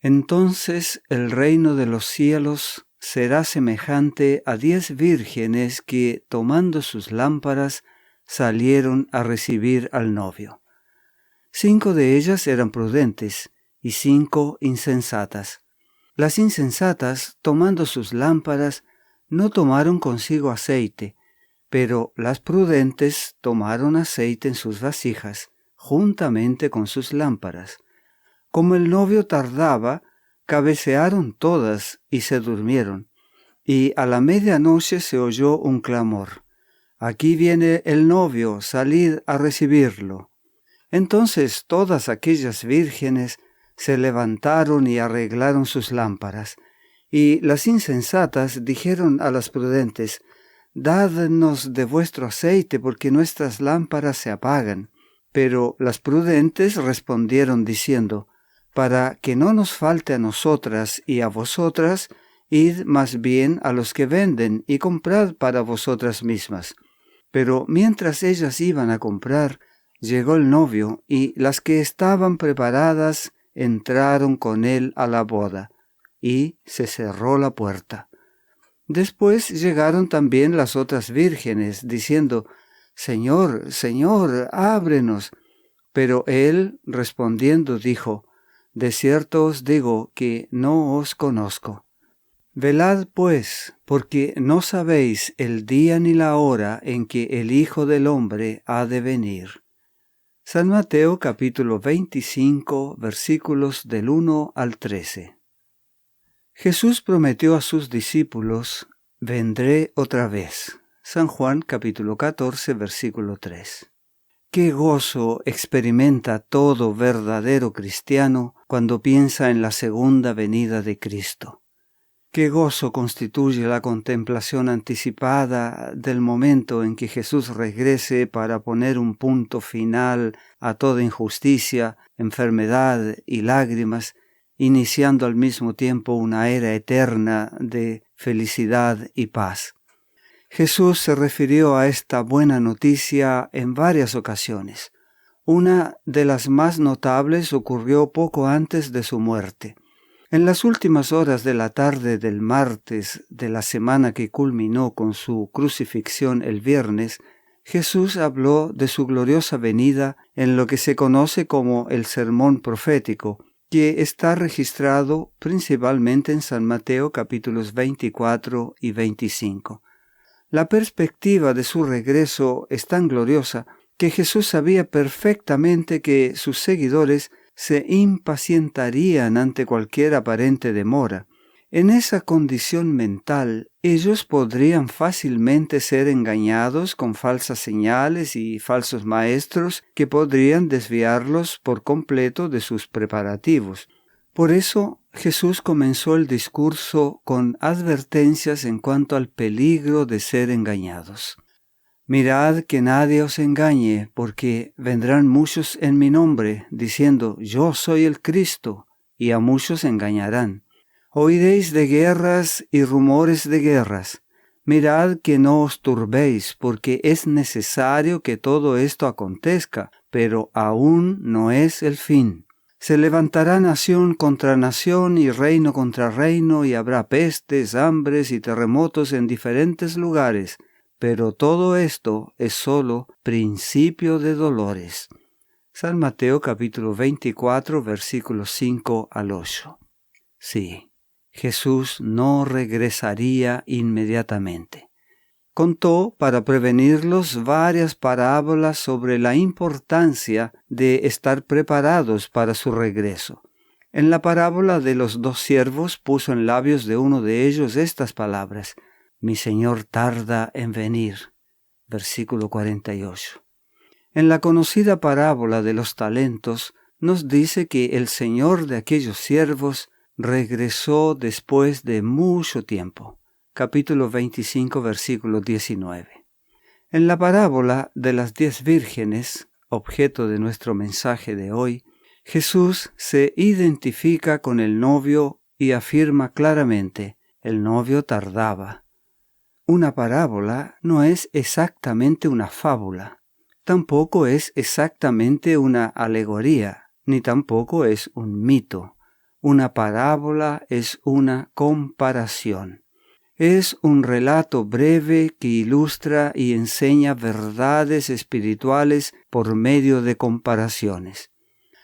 Entonces el reino de los cielos será semejante a 10 vírgenes que, tomando sus lámparas, salieron a recibir al novio. 5 de ellas eran prudentes y 5 insensatas. Las insensatas, tomando sus lámparas, no tomaron consigo aceite, pero las prudentes tomaron aceite en sus vasijas, juntamente con sus lámparas. Como el novio tardaba, cabecearon todas y se durmieron. Y a la medianoche se oyó un clamor: «Aquí viene el novio, salid a recibirlo». Entonces todas aquellas vírgenes se levantaron y arreglaron sus lámparas. Y las insensatas dijeron a las prudentes: «Dadnos de vuestro aceite, porque nuestras lámparas se apagan». Pero las prudentes respondieron diciendo: «Para que no nos falte a nosotras y a vosotras, id más bien a los que venden y comprad para vosotras mismas». Pero mientras ellas iban a comprar, llegó el novio, y las que estaban preparadas entraron con él a la boda, y se cerró la puerta. Después llegaron también las otras vírgenes, diciendo: «Señor, Señor, ábrenos». Pero él, respondiendo, dijo: «De cierto os digo que no os conozco. Velad pues, porque no sabéis el día ni la hora en que el Hijo del Hombre ha de venir». San Mateo capítulo 25, versículos del 1 al 13. Jesús prometió a sus discípulos: «Vendré otra vez». San Juan capítulo 14, versículo 3. Qué gozo experimenta todo verdadero cristiano cuando piensa en la segunda venida de Cristo. Qué gozo constituye la contemplación anticipada del momento en que Jesús regrese para poner un punto final a toda injusticia, enfermedad y lágrimas, iniciando al mismo tiempo una era eterna de felicidad y paz. Jesús se refirió a esta buena noticia en varias ocasiones. Una de las más notables ocurrió poco antes de su muerte. En las últimas horas de la tarde del martes de la semana que culminó con su crucifixión el viernes, Jesús habló de su gloriosa venida en lo que se conoce como el sermón profético, que está registrado principalmente en San Mateo capítulos 24 y 25. La perspectiva de su regreso es tan gloriosa que Jesús sabía perfectamente que sus seguidores se impacientarían ante cualquier aparente demora. En esa condición mental, ellos podrían fácilmente ser engañados con falsas señales y falsos maestros que podrían desviarlos por completo de sus preparativos. Por eso, Jesús comenzó el discurso con advertencias en cuanto al peligro de ser engañados. «Mirad que nadie os engañe, porque vendrán muchos en mi nombre, diciendo: Yo soy el Cristo, y a muchos engañarán. Oiréis de guerras y rumores de guerras. Mirad que no os turbéis, porque es necesario que todo esto acontezca, pero aún no es el fin. Se levantará nación contra nación y reino contra reino, y habrá pestes, hambres y terremotos en diferentes lugares. Pero todo esto es solo principio de dolores». San Mateo capítulo 24, versículos 5 al 8. Sí, Jesús no regresaría inmediatamente. Contó para prevenirlos varias parábolas sobre la importancia de estar preparados para su regreso. En la parábola de los 2 siervos puso en labios de uno de ellos estas palabras: «Mi Señor tarda en venir». Versículo 48. En la conocida parábola de los talentos nos dice que el Señor de aquellos siervos regresó después de mucho tiempo. Capítulo 25, versículo 19. En la parábola de las 10 vírgenes, objeto de nuestro mensaje de hoy, Jesús se identifica con el novio y afirma claramente: el novio tardaba. Una parábola no es exactamente una fábula, tampoco es exactamente una alegoría, ni tampoco es un mito. Una parábola es una comparación. Es un relato breve que ilustra y enseña verdades espirituales por medio de comparaciones.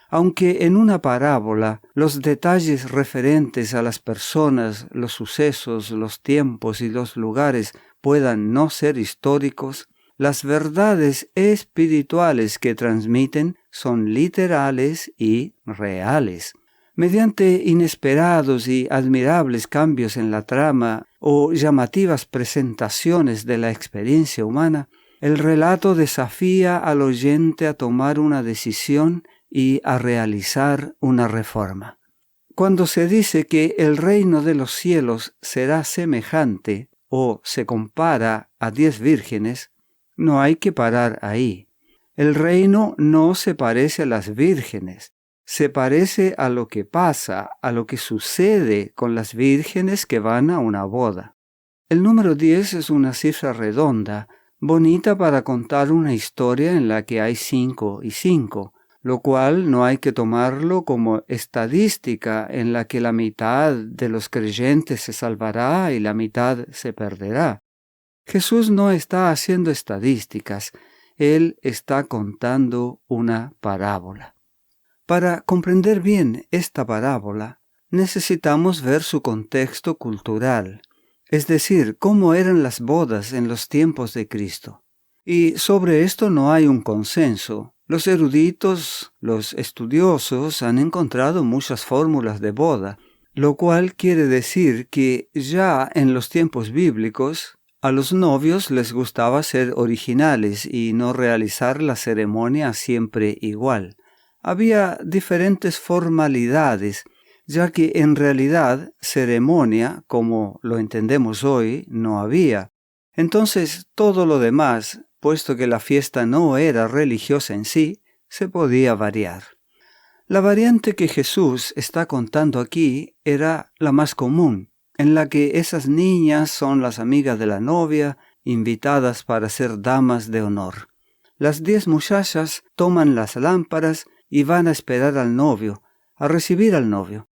Aunque en una parábola los detalles referentes a las personas, los sucesos, los tiempos y los lugares puedan no ser históricos, las verdades espirituales que transmiten son literales y reales. Mediante inesperados y admirables cambios en la trama o llamativas presentaciones de la experiencia humana, el relato desafía al oyente a tomar una decisión y a realizar una reforma. Cuando se dice que el reino de los cielos será semejante o se compara a 10 vírgenes, no hay que parar ahí. El reino no se parece a las vírgenes, se parece a lo que pasa, a lo que sucede con las vírgenes que van a una boda. El número 10 es una cifra redonda, bonita para contar una historia en la que hay 5 y 5, lo cual no hay que tomarlo como estadística en la que la mitad de los creyentes se salvará y la mitad se perderá. Jesús no está haciendo estadísticas, Él está contando una parábola. Para comprender bien esta parábola, necesitamos ver su contexto cultural, es decir, cómo eran las bodas en los tiempos de Cristo. Y sobre esto no hay un consenso. Los eruditos, los estudiosos han encontrado muchas fórmulas de boda, lo cual quiere decir que ya en los tiempos bíblicos a los novios les gustaba ser originales y no realizar la ceremonia siempre igual. Había diferentes formalidades, ya que en realidad ceremonia, como lo entendemos hoy, no había. Entonces todo lo demás, puesto que la fiesta no era religiosa en sí, se podía variar. La variante que Jesús está contando aquí era la más común, en la que esas niñas son las amigas de la novia, invitadas para ser damas de honor. Las 10 muchachas toman las lámparas y van a esperar al novio, a recibir al novio.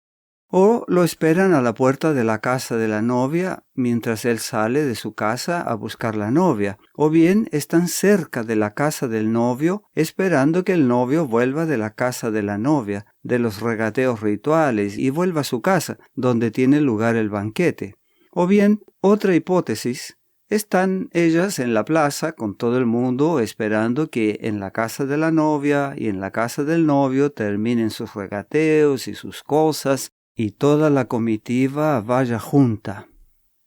O lo esperan a la puerta de la casa de la novia mientras él sale de su casa a buscar la novia. O bien están cerca de la casa del novio esperando que el novio vuelva de la casa de la novia, de los regateos rituales, y vuelva a su casa, donde tiene lugar el banquete. O bien, otra hipótesis, están ellas en la plaza con todo el mundo esperando que en la casa de la novia y en la casa del novio terminen sus regateos y sus cosas, y toda la comitiva vaya junta.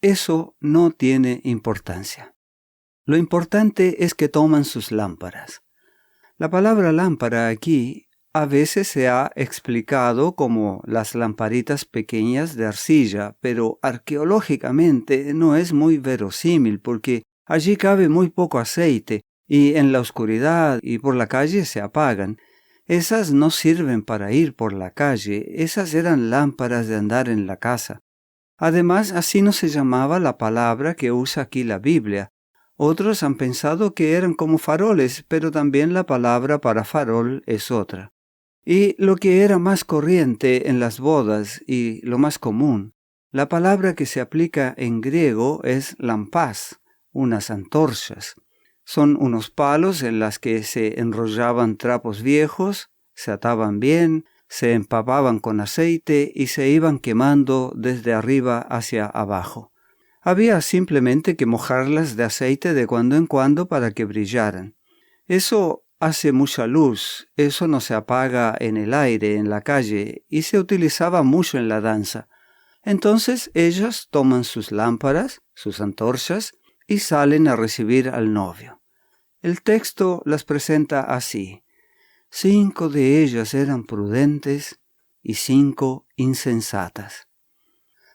Eso no tiene importancia. Lo importante es que toman sus lámparas. La palabra lámpara aquí a veces se ha explicado como las lamparitas pequeñas de arcilla, pero arqueológicamente no es muy verosímil porque allí cabe muy poco aceite y en la oscuridad y por la calle se apagan. Esas no sirven para ir por la calle, esas eran lámparas de andar en la casa. Además, así no se llamaba la palabra que usa aquí la Biblia. Otros han pensado que eran como faroles, pero también la palabra para farol es otra. Y lo que era más corriente en las bodas y lo más común, la palabra que se aplica en griego es lampás, unas antorchas. Son unos palos en las que se enrollaban trapos viejos, se ataban bien, se empapaban con aceite y se iban quemando desde arriba hacia abajo. Había simplemente que mojarlas de aceite de cuando en cuando para que brillaran. Eso hace mucha luz, eso no se apaga en el aire, en la calle, y se utilizaba mucho en la danza. Entonces ellas toman sus lámparas, sus antorchas, y salen a recibir al novio. El texto las presenta así: 5 de ellas eran prudentes y 5 insensatas.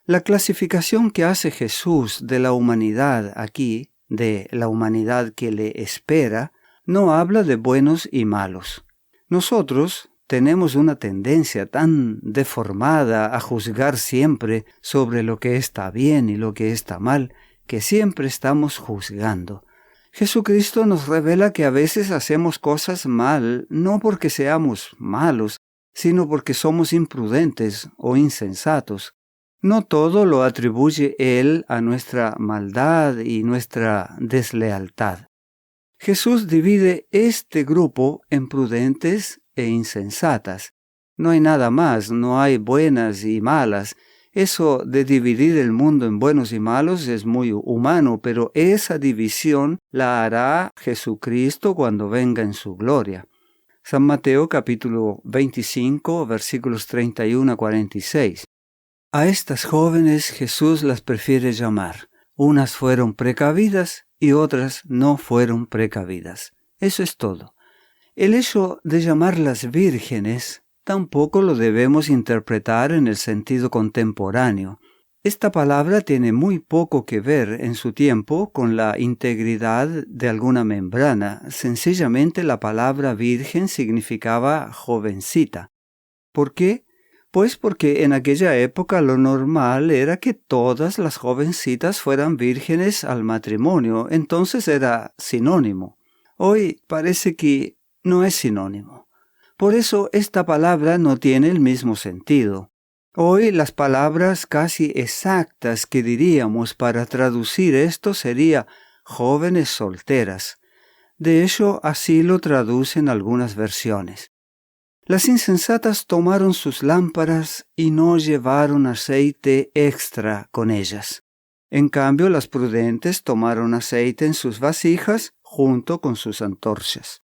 La clasificación que hace Jesús de la humanidad aquí, de la humanidad que le espera, no habla de buenos y malos. Nosotros tenemos una tendencia tan deformada a juzgar siempre sobre lo que está bien y lo que está mal, que siempre estamos juzgando. Jesucristo nos revela que a veces hacemos cosas mal, no porque seamos malos, sino porque somos imprudentes o insensatos. No todo lo atribuye Él a nuestra maldad y nuestra deslealtad. Jesús divide este grupo en prudentes e insensatas. No hay nada más, no hay buenas y malas. Eso de dividir el mundo en buenos y malos es muy humano, pero esa división la hará Jesucristo cuando venga en su gloria. San Mateo capítulo 25, versículos 31 a 46. A estas jóvenes Jesús las prefiere llamar. Unas fueron precavidas y otras no fueron precavidas. Eso es todo. El hecho de llamarlas vírgenes tampoco lo debemos interpretar en el sentido contemporáneo. Esta palabra tiene muy poco que ver en su tiempo con la integridad de alguna membrana. Sencillamente la palabra virgen significaba jovencita. ¿Por qué? Pues porque en aquella época lo normal era que todas las jovencitas fueran vírgenes al matrimonio, entonces era sinónimo. Hoy parece que no es sinónimo. Por eso esta palabra no tiene el mismo sentido. Hoy las palabras casi exactas que diríamos para traducir esto sería jóvenes solteras. De hecho, así lo traducen algunas versiones. Las insensatas tomaron sus lámparas y no llevaron aceite extra con ellas. En cambio, las prudentes tomaron aceite en sus vasijas junto con sus antorchas.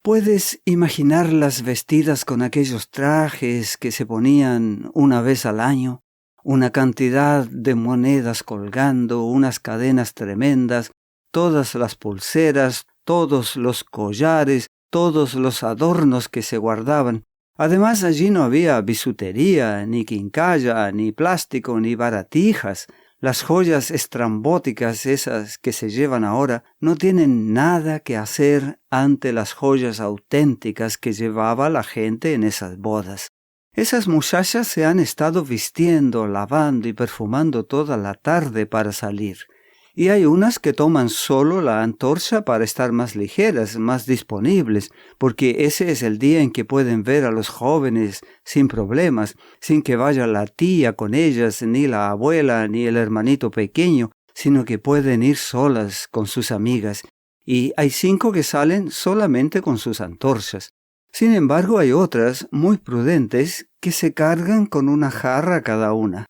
¿Puedes imaginarlas vestidas con aquellos trajes que se ponían una vez al año? Una cantidad de monedas colgando, unas cadenas tremendas, todas las pulseras, todos los collares, todos los adornos que se guardaban. Además, allí no había bisutería, ni quincalla, ni plástico, ni baratijas. Las joyas estrambóticas, esas que se llevan ahora, no tienen nada que hacer ante las joyas auténticas que llevaba la gente en esas bodas. Esas muchachas se han estado vistiendo, lavando y perfumando toda la tarde para salir. Y hay unas que toman solo la antorcha para estar más ligeras, más disponibles, porque ese es el día en que pueden ver a los jóvenes sin problemas, sin que vaya la tía con ellas, ni la abuela, ni el hermanito pequeño, sino que pueden ir solas con sus amigas. Y hay 5 que salen solamente con sus antorchas. Sin embargo, hay otras, muy prudentes, que se cargan con una jarra cada una.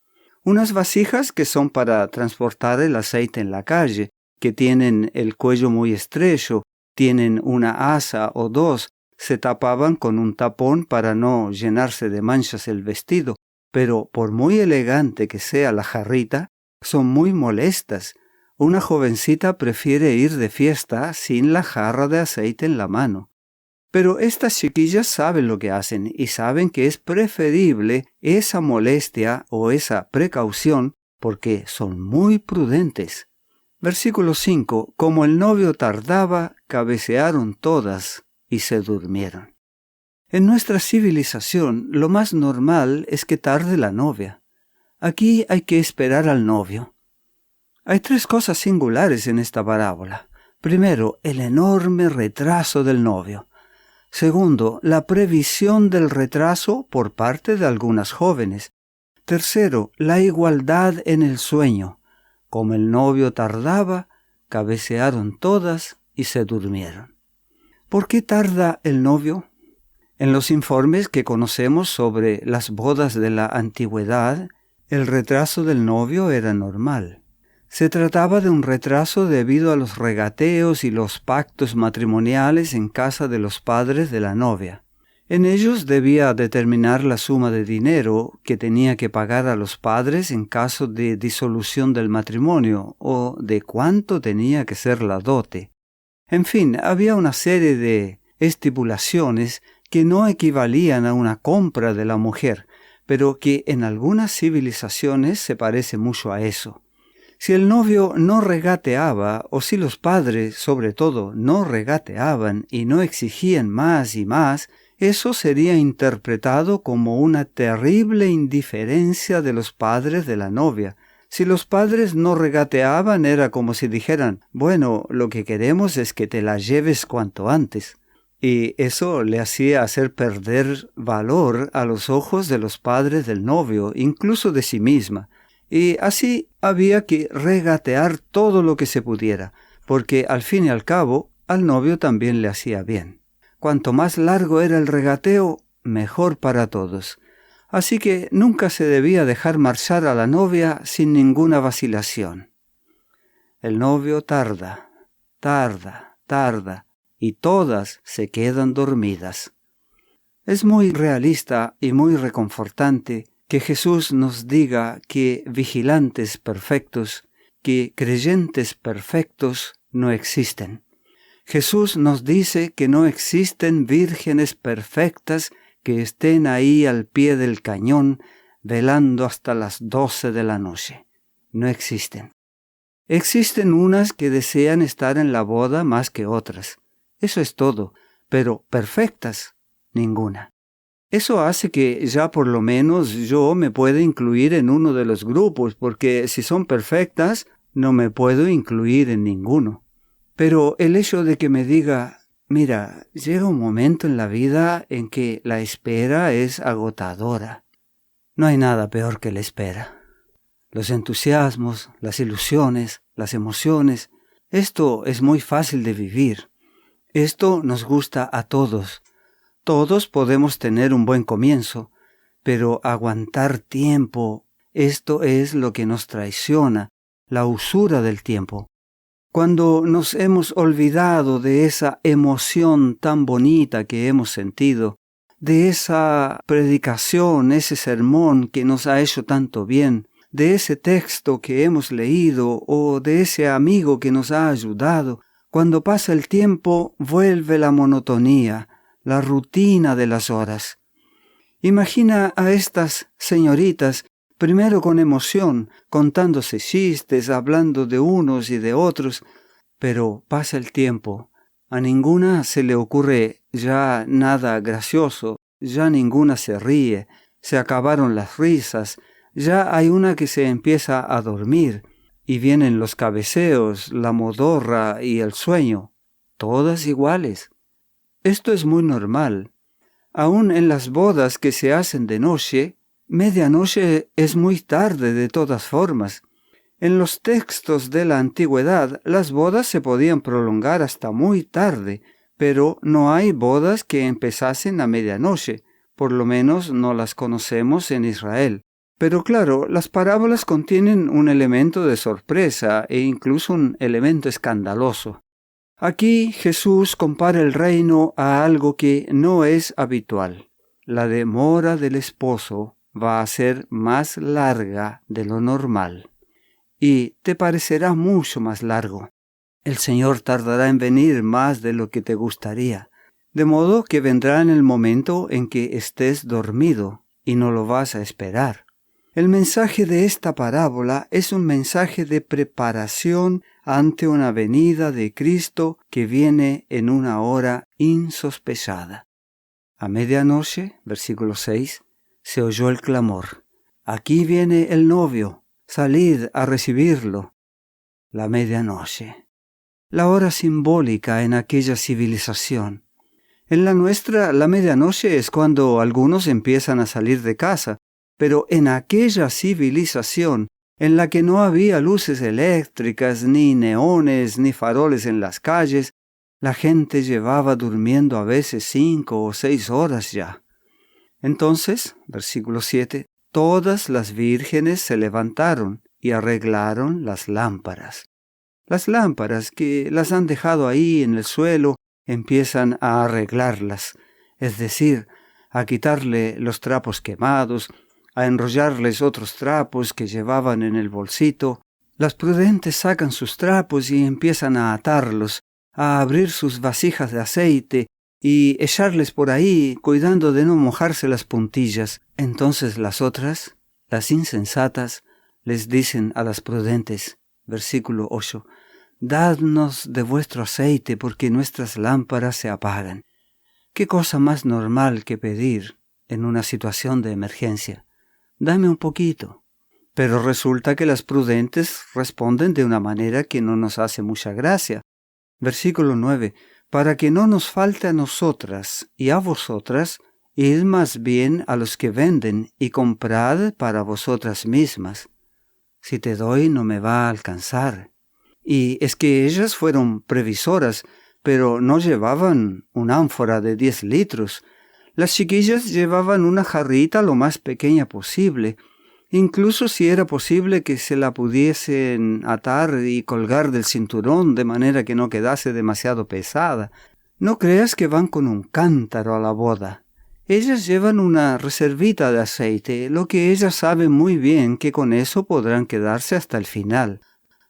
Unas vasijas que son para transportar el aceite en la calle, que tienen el cuello muy estrecho, tienen una asa o 2, se tapaban con un tapón para no llenarse de manchas el vestido, pero por muy elegante que sea la jarrita, son muy molestas. Una jovencita prefiere ir de fiesta sin la jarra de aceite en la mano. Pero estas chiquillas saben lo que hacen y saben que es preferible esa molestia o esa precaución porque son muy prudentes. Versículo 5. Como el novio tardaba, cabecearon todas y se durmieron. En nuestra civilización, lo más normal es que tarde la novia. Aquí hay que esperar al novio. Hay 3 cosas singulares en esta parábola. Primero, el enorme retraso del novio. Segundo, la previsión del retraso por parte de algunas jóvenes. Tercero, la igualdad en el sueño. Como el novio tardaba, cabecearon todas y se durmieron. ¿Por qué tarda el novio? En los informes que conocemos sobre las bodas de la antigüedad, el retraso del novio era normal. Se trataba de un retraso debido a los regateos y los pactos matrimoniales en casa de los padres de la novia. En ellos debía determinar la suma de dinero que tenía que pagar a los padres en caso de disolución del matrimonio o de cuánto tenía que ser la dote. En fin, había una serie de estipulaciones que no equivalían a una compra de la mujer, pero que en algunas civilizaciones se parece mucho a eso. Si el novio no regateaba, o si los padres, sobre todo, no regateaban y no exigían más y más, eso sería interpretado como una terrible indiferencia de los padres de la novia. Si los padres no regateaban, era como si dijeran, bueno, lo que queremos es que te la lleves cuanto antes. Y eso le hacía hacer perder valor a los ojos de los padres del novio, incluso de sí misma. Y así había que regatear todo lo que se pudiera, porque al fin y al cabo al novio también le hacía bien. Cuanto más largo era el regateo, mejor para todos. Así que nunca se debía dejar marchar a la novia sin ninguna vacilación. El novio tarda, y todas se quedan dormidas. Es muy realista y muy reconfortante que Jesús nos diga que vigilantes perfectos, que creyentes perfectos no existen. Jesús nos dice que no existen vírgenes perfectas que estén ahí al pie del cañón velando hasta las 12 de la noche. No existen. Existen unas que desean estar en la boda más que otras. Eso es todo, pero perfectas, ninguna. Eso hace que ya por lo menos yo me pueda incluir en uno de los grupos, porque si son perfectas, no me puedo incluir en ninguno. Pero el hecho de que me diga, mira, llega un momento en la vida en que la espera es agotadora. No hay nada peor que la espera. Los entusiasmos, las ilusiones, las emociones, esto es muy fácil de vivir. Esto nos gusta a todos. Todos podemos tener un buen comienzo, pero aguantar tiempo, esto es lo que nos traiciona, la usura del tiempo. Cuando nos hemos olvidado de esa emoción tan bonita que hemos sentido, de esa predicación, ese sermón que nos ha hecho tanto bien, de ese texto que hemos leído o de ese amigo que nos ha ayudado, cuando pasa el tiempo vuelve la monotonía, la rutina de las horas. Imagina a estas señoritas primero con emoción, contándose chistes, hablando de unos y de otros, pero pasa el tiempo. A ninguna se le ocurre ya nada gracioso, ya ninguna se ríe, se acabaron las risas, ya hay una que se empieza a dormir, y vienen los cabeceos, la modorra y el sueño, todas iguales. Esto es muy normal. Aún en las bodas que se hacen de noche, medianoche es muy tarde de todas formas. En los textos de la antigüedad, las bodas se podían prolongar hasta muy tarde, pero no hay bodas que empezasen a medianoche, por lo menos no las conocemos en Israel. Pero claro, las parábolas contienen un elemento de sorpresa e incluso un elemento escandaloso. Aquí Jesús compara el reino a algo que no es habitual. La demora del esposo va a ser más larga de lo normal. Y te parecerá mucho más largo. El Señor tardará en venir más de lo que te gustaría. De modo que vendrá en el momento en que estés dormido y no lo vas a esperar. El mensaje de esta parábola es un mensaje de preparación ante una venida de Cristo que viene en una hora insospechada. A medianoche, versículo 6, se oyó el clamor. Aquí viene el novio, salid a recibirlo. La medianoche. La hora simbólica en aquella civilización. En la nuestra, la medianoche es cuando algunos empiezan a salir de casa, pero en aquella civilización en la que no había luces eléctricas, ni neones, ni faroles en las calles, la gente llevaba durmiendo a veces 5 o 6 horas ya. Entonces, versículo 7, todas las vírgenes se levantaron y arreglaron las lámparas. Las lámparas que las han dejado ahí en el suelo empiezan a arreglarlas, es decir, a quitarle los trapos quemados, a enrollarles otros trapos que llevaban en el bolsito. Las prudentes sacan sus trapos y empiezan a atarlos, a abrir sus vasijas de aceite y echarles por ahí, cuidando de no mojarse las puntillas. Entonces las otras, las insensatas, les dicen a las prudentes, versículo 8, «Dadnos de vuestro aceite porque nuestras lámparas se apagan». ¿Qué cosa más normal que pedir en una situación de emergencia? Dame un poquito. Pero resulta que las prudentes responden de una manera que no nos hace mucha gracia. Versículo 9. para que no nos falte a nosotras y a vosotras, id más bien a los que venden y comprad para vosotras mismas. Si te doy no me va a alcanzar. Y es que ellas fueron previsoras, pero no llevaban una ánfora de 10 litros. Las chiquillas llevaban una jarrita lo más pequeña posible, incluso si era posible que se la pudiesen atar y colgar del cinturón de manera que no quedase demasiado pesada. No creas que van con un cántaro a la boda. Ellas llevan una reservita de aceite, lo que ellas saben muy bien que con eso podrán quedarse hasta el final.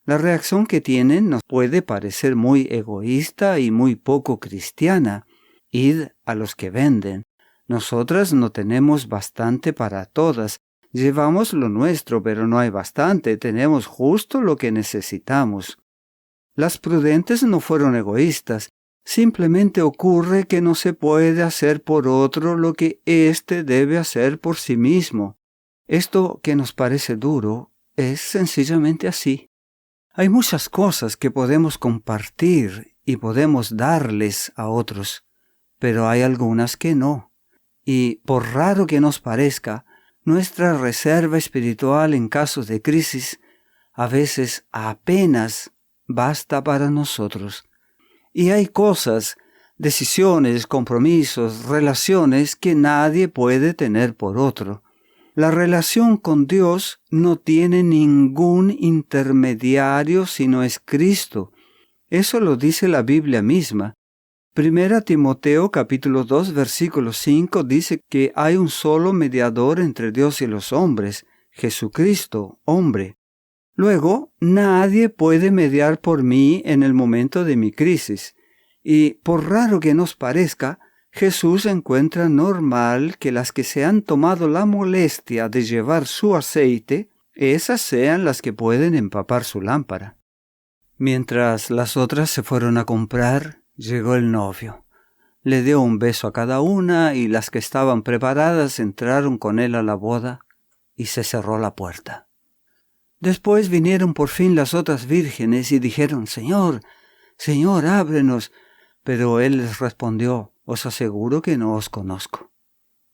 La reacción que tienen nos puede parecer muy egoísta y muy poco cristiana. Id a los que venden. Nosotras no tenemos bastante para todas. Llevamos lo nuestro, pero no hay bastante. Tenemos justo lo que necesitamos. Las prudentes no fueron egoístas. Simplemente ocurre que no se puede hacer por otro lo que éste debe hacer por sí mismo. Esto que nos parece duro es sencillamente así. Hay muchas cosas que podemos compartir y podemos darles a otros, pero hay algunas que no. Y por raro que nos parezca, nuestra reserva espiritual en casos de crisis a veces apenas basta para nosotros. Y hay cosas, decisiones, compromisos, relaciones que nadie puede tener por otro. La relación con Dios no tiene ningún intermediario sino es Cristo. Eso lo dice la Biblia misma. 1 Timoteo capítulo 2 versículo 5 dice que hay un solo mediador entre Dios y los hombres, Jesucristo, hombre. Luego, nadie puede mediar por mí en el momento de mi crisis. Y por raro que nos parezca, Jesús encuentra normal que las que se han tomado la molestia de llevar su aceite, esas sean las que pueden empapar su lámpara. Mientras las otras se fueron a comprar, llegó el novio. Le dio un beso a cada una y las que estaban preparadas entraron con él a la boda y se cerró la puerta. Después vinieron por fin las otras vírgenes y dijeron, Señor, Señor, ábrenos. Pero él les respondió, os aseguro que no os conozco.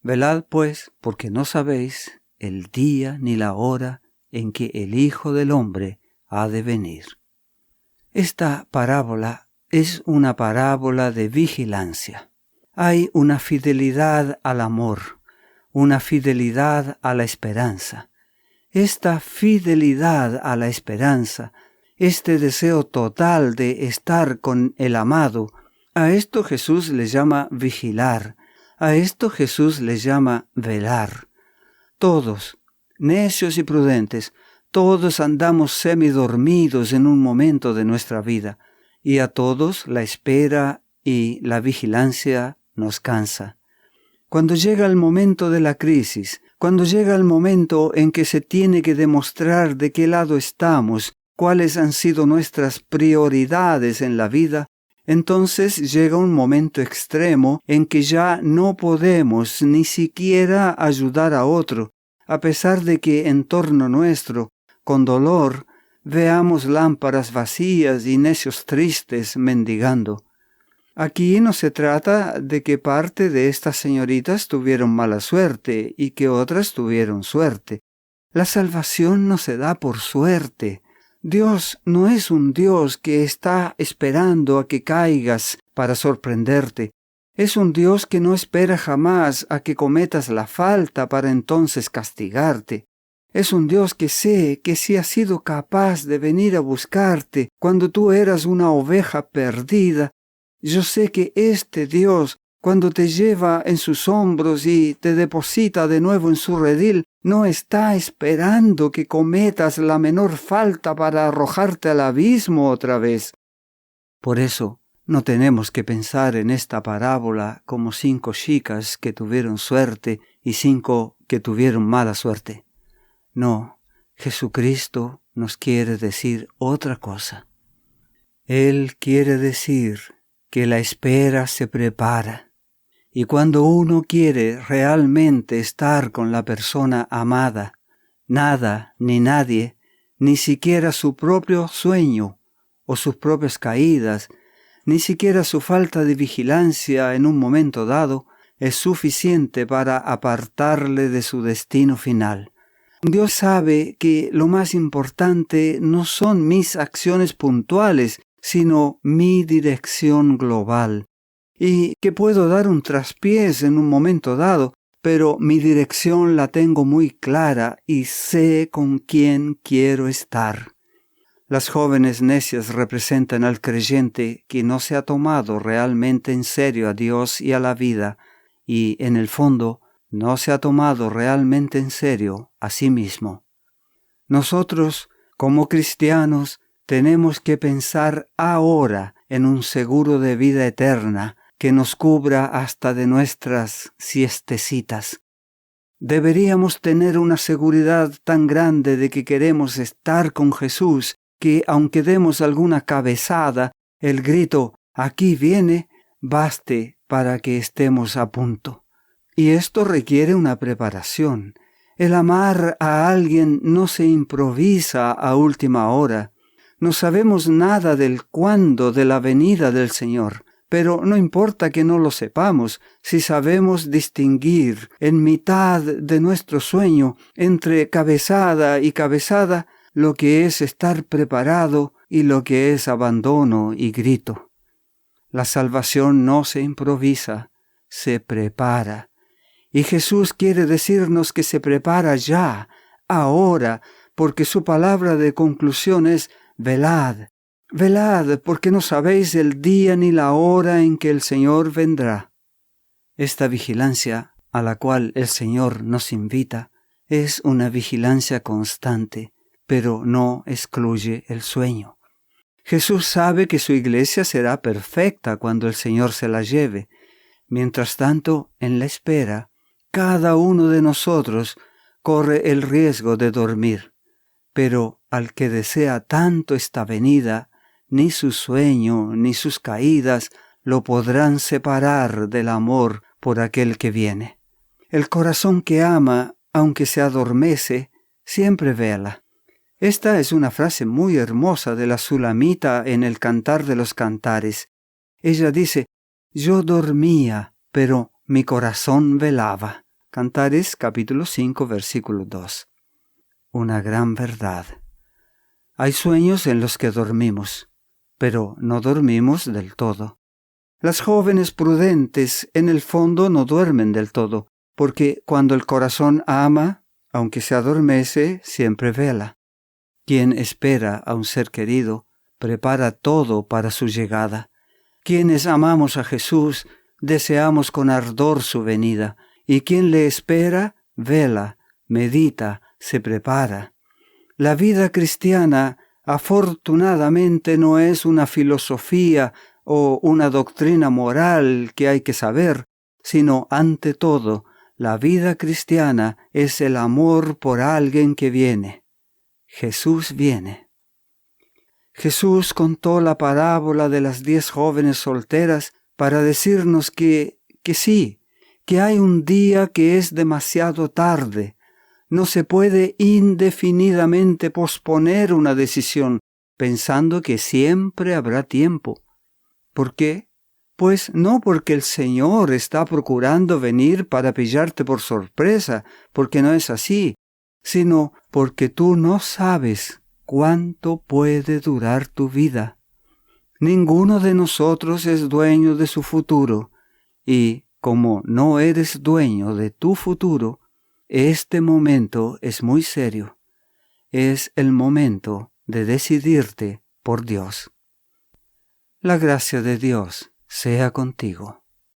Velad pues, porque no sabéis el día ni la hora en que el Hijo del Hombre ha de venir. Esta parábola es una parábola de vigilancia. Hay una fidelidad al amor, una fidelidad a la esperanza. Esta fidelidad a la esperanza, este deseo total de estar con el amado, a esto Jesús le llama vigilar, a esto Jesús le llama velar. Todos, necios y prudentes, todos andamos semidormidos en un momento de nuestra vida, y a todos la espera y la vigilancia nos cansa. Cuando llega el momento de la crisis, cuando llega el momento en que se tiene que demostrar de qué lado estamos, cuáles han sido nuestras prioridades en la vida, entonces llega un momento extremo en que ya no podemos ni siquiera ayudar a otro, a pesar de que en torno nuestro, con dolor, veamos lámparas vacías y necios tristes mendigando. Aquí no se trata de que parte de estas señoritas tuvieron mala suerte y que otras tuvieron suerte. La salvación no se da por suerte. Dios no es un Dios que está esperando a que caigas para sorprenderte. Es un Dios que no espera jamás a que cometas la falta para entonces castigarte. Es un Dios que sé que si ha sido capaz de venir a buscarte cuando tú eras una oveja perdida, yo sé que este Dios, cuando te lleva en sus hombros y te deposita de nuevo en su redil, no está esperando que cometas la menor falta para arrojarte al abismo otra vez. Por eso, no tenemos que pensar en esta parábola como 5 chicas que tuvieron suerte y 5 que tuvieron mala suerte. No, Jesucristo nos quiere decir otra cosa. Él quiere decir que la espera se prepara, y cuando uno quiere realmente estar con la persona amada, nada ni nadie, ni siquiera su propio sueño o sus propias caídas, ni siquiera su falta de vigilancia en un momento dado es suficiente para apartarle de su destino final. Dios sabe que lo más importante no son mis acciones puntuales, sino mi dirección global, y que puedo dar un traspiés en un momento dado, pero mi dirección la tengo muy clara y sé con quién quiero estar. Las jóvenes necias representan al creyente que no se ha tomado realmente en serio a Dios y a la vida, y en el fondo no se ha tomado realmente en serio a sí mismo. Nosotros, como cristianos, tenemos que pensar ahora en un seguro de vida eterna que nos cubra hasta de nuestras siestecitas. Deberíamos tener una seguridad tan grande de que queremos estar con Jesús que, aunque demos alguna cabezada, el grito «aquí viene» baste para que estemos a punto. Y esto requiere una preparación. El amar a alguien no se improvisa a última hora. No sabemos nada del cuándo de la venida del Señor, pero no importa que no lo sepamos si sabemos distinguir en mitad de nuestro sueño entre cabezada y cabezada lo que es estar preparado y lo que es abandono y grito. La salvación no se improvisa, se prepara. Y Jesús quiere decirnos que se prepara ya, ahora, porque su palabra de conclusión es velad. Velad, porque no sabéis el día ni la hora en que el Señor vendrá. Esta vigilancia a la cual el Señor nos invita es una vigilancia constante, pero no excluye el sueño. Jesús sabe que su iglesia será perfecta cuando el Señor se la lleve. Mientras tanto, en la espera, cada uno de nosotros corre el riesgo de dormir. Pero al que desea tanto esta venida, ni su sueño ni sus caídas lo podrán separar del amor por aquel que viene. El corazón que ama, aunque se adormece, siempre vela. Esta es una frase muy hermosa de la Sulamita en el Cantar de los Cantares. Ella dice, yo dormía, pero mi corazón velaba. Cantares capítulo 5, versículo 2. Una gran verdad. Hay sueños en los que dormimos, pero no dormimos del todo. Las jóvenes prudentes en el fondo no duermen del todo, porque cuando el corazón ama, aunque se adormece, siempre vela. Quien espera a un ser querido, prepara todo para su llegada. Quienes amamos a Jesús, deseamos con ardor su venida, y quien le espera, vela, medita, se prepara. La vida cristiana, afortunadamente, no es una filosofía o una doctrina moral que hay que saber, sino, ante todo, la vida cristiana es el amor por alguien que viene. Jesús viene. Jesús contó la parábola de las 10 jóvenes solteras para decirnos que sí, que hay un día que es demasiado tarde. No se puede indefinidamente posponer una decisión pensando que siempre habrá tiempo. ¿Por qué? Pues no porque el Señor está procurando venir para pillarte por sorpresa, porque no es así, sino porque tú no sabes cuánto puede durar tu vida. Ninguno de nosotros es dueño de su futuro, y como no eres dueño de tu futuro, este momento es muy serio. Es el momento de decidirte por Dios. La gracia de Dios sea contigo.